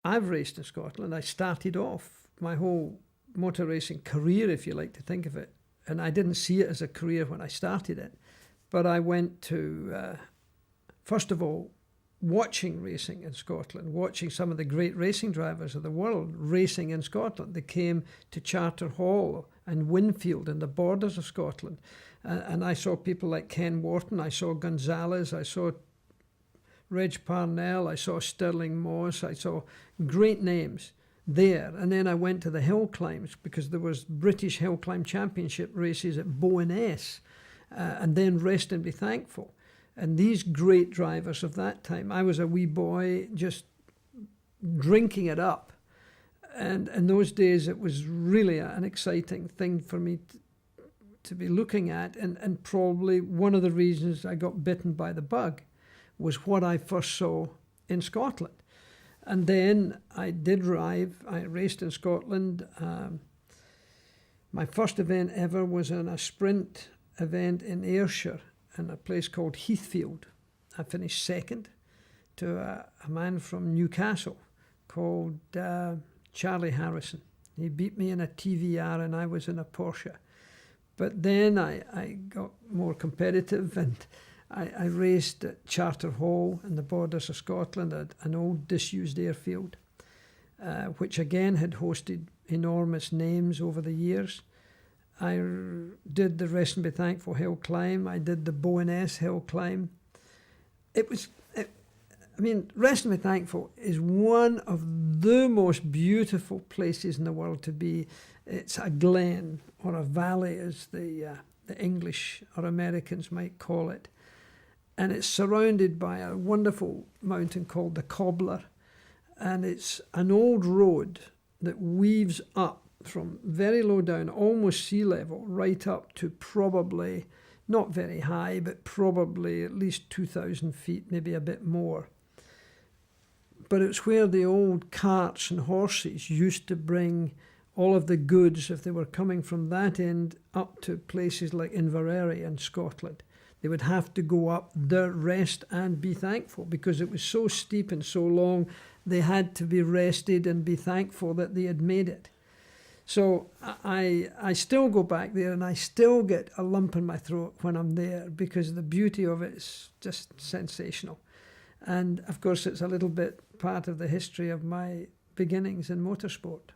I've raced in Scotland. I started off my whole motor racing career, if you like to think of it, and I didn't see it as a career when I started it, but I went to, first of all, watching racing in Scotland, watching some of the great racing drivers of the world racing in Scotland. They came to Charter Hall and Winfield and the borders of Scotland. And I saw people like Ken Wharton, I saw Gonzalez, I saw Reg Parnell, I saw Stirling Moss, I saw great names there. And then I went to the hill climbs because there was British Hill Climb Championship races at Bowness, and then Rest and Be Thankful. And these great drivers of that time, I was a wee boy just drinking it up. And in those days, it was really an exciting thing for me to be looking at. And probably one of the reasons I got bitten by the bug was what I first saw in Scotland. And then I did drive. I raced in Scotland. My first event ever was in a sprint event in Ayrshire, in a place called Heathfield. I finished second to a man from Newcastle called Charlie Harrison. He beat me in a TVR and I was in a Porsche. But then I got more competitive and I raced at Charter Hall in the borders of Scotland, at an old disused airfield, which again had hosted enormous names over the years. I did the Rest and Be Thankful hill climb. I did the Bowness hill climb. Rest and Be Thankful is one of the most beautiful places in the world to be. It's a glen or a valley, as the English or Americans might call it. And it's surrounded by a wonderful mountain called the Cobbler. And it's an old road that weaves up from very low down, almost sea level, right up to probably, not very high, but probably at least 2,000 feet, maybe a bit more. But it's where the old carts and horses used to bring all of the goods, if they were coming from that end up to places like Inverary in Scotland. They would have to go up the Rest and Be Thankful because it was so steep and so long, they had to be rested and be thankful that they had made it. So I still go back there and I still get a lump in my throat when I'm there because the beauty of it is just sensational. And of course, it's a little bit part of the history of my beginnings in motorsport.